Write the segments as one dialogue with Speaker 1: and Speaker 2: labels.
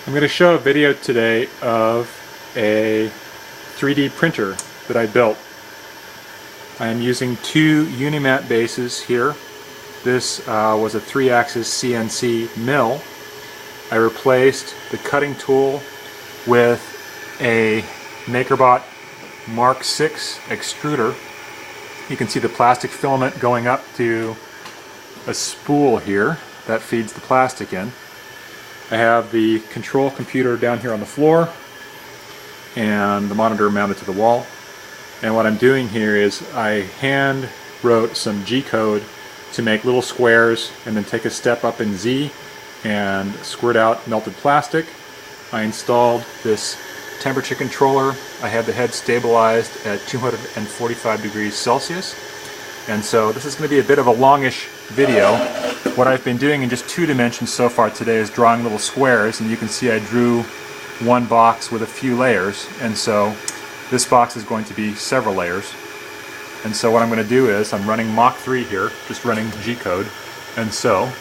Speaker 1: I'm going to show a video today of a 3D printer that I built. I am using two Unimat bases here. This was a 3-axis CNC mill. I replaced the cutting tool with a MakerBot Mark 6 extruder. You can see the plastic filament going up to a spool here that feeds the plastic in. I have the control computer down here on the floor and the monitor mounted to the wall. And what I'm doing here is I hand wrote some G-code to make little squares and then take a step up in Z and squirt out melted plastic. I installed this temperature controller. I had the head stabilized at 245 degrees Celsius. And so this is going to be a bit of a longish video. What I've been doing in just 2 dimensions so far today is drawing little squares, and you can see I drew one box with a few layers, and so this box is going to be several layers. And so what I'm going to do is I'm running Mach 3 here, just running G-code, and so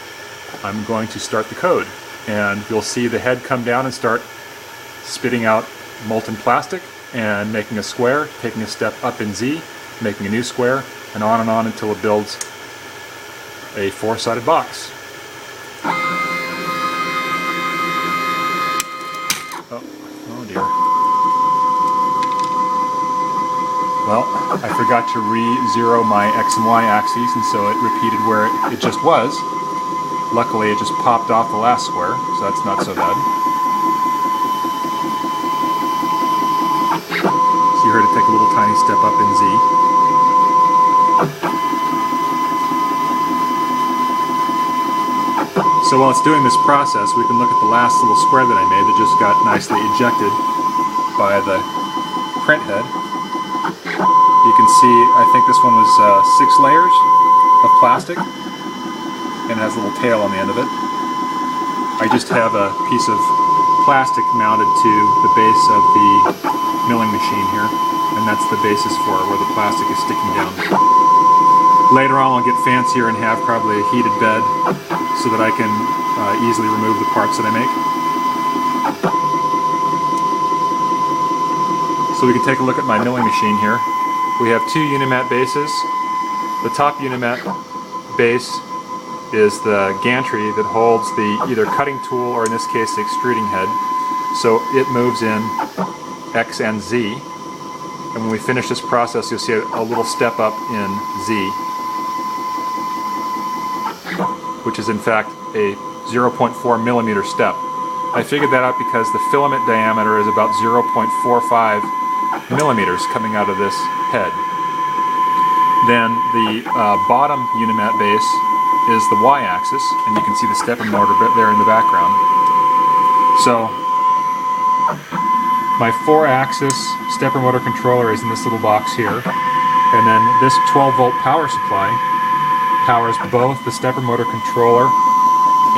Speaker 1: I'm going to start the code. And you'll see the head come down and start spitting out molten plastic and making a square, taking a step up in Z, making a new square, and on until it builds a 4-sided box. Oh dear. Well, I forgot to re-zero my X and Y axes, and so it repeated where it just was. Luckily it just popped off the last square, so that's not so bad. So you heard it take a little tiny step up in Z. So while it's doing this process, we can look at the last little square that I made that just got nicely ejected by the print head. You can see, I think this one was 6 layers of plastic and has a little tail on the end of it. I just have a piece of plastic mounted to the base of the milling machine here, and that's the basis for where the plastic is sticking down. Later on I'll get fancier and have probably a heated bed so that I can easily remove the parts that I make. So we can take a look at my milling machine here. We have 2 Unimat bases. The top Unimat base is the gantry that holds the either cutting tool or in this case the extruding head. So it moves in X and Z. And when we finish this process you'll see a little step up in Z, which is in fact a 0.4 millimeter step. I figured that out because the filament diameter is about 0.45 millimeters coming out of this head. Then the bottom Unimat base is the Y-axis, and you can see the stepper motor there in the background. So my 4-axis stepper motor controller is in this little box here, and then this 12-volt power supply powers both the stepper motor controller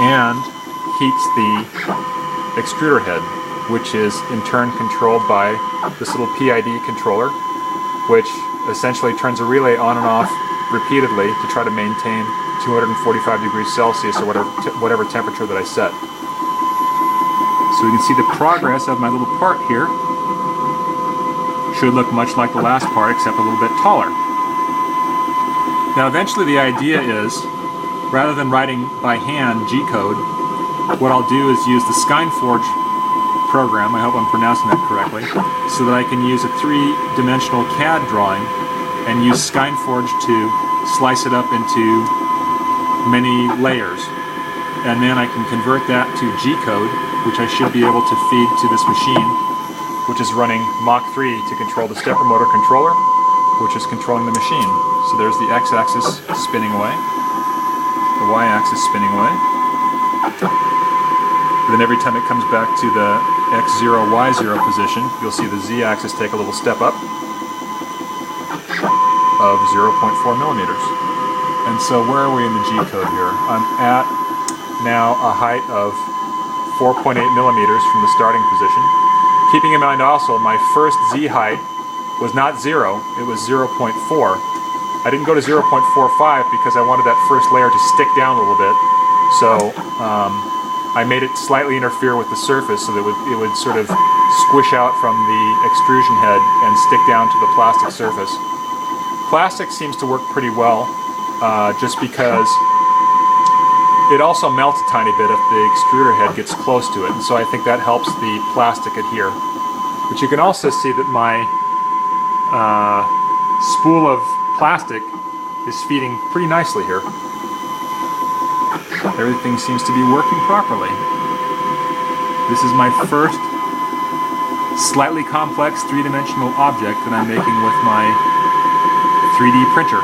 Speaker 1: and heats the extruder head, which is in turn controlled by this little PID controller, which essentially turns a relay on and off repeatedly to try to maintain 245 degrees Celsius or whatever temperature that I set. So we can see the progress of my little part here. Should look much like the last part except a little bit taller. Now eventually the idea is, rather than writing by hand G-code, what I'll do is use the SkynForge program, I hope I'm pronouncing that correctly, so that I can use a 3-dimensional CAD drawing and use SkynForge to slice it up into many layers. And then I can convert that to G-code, which I should be able to feed to this machine, which is running Mach 3 to control the stepper motor controller, which is controlling the machine. So there's the X-axis spinning away, the Y-axis spinning away. And then every time it comes back to the X0, Y0 position, you'll see the Z-axis take a little step up of 0.4 millimeters. And so where are we in the G-code here? I'm at now a height of 4.8 millimeters from the starting position. Keeping in mind also, my first Z height was not 0, it was 0.4. I didn't go to 0.45 because I wanted that first layer to stick down a little bit. So I made it slightly interfere with the surface so that it would sort of squish out from the extrusion head and stick down to the plastic surface. Plastic seems to work pretty well, just because it also melts a tiny bit if the extruder head gets close to it, and so I think that helps the plastic adhere. But you can also see that my spool of plastic is feeding pretty nicely here. Everything seems to be working properly. This is my first slightly complex three-dimensional object that I'm making with my 3D printer.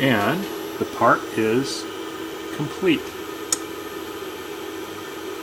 Speaker 1: And the part is complete.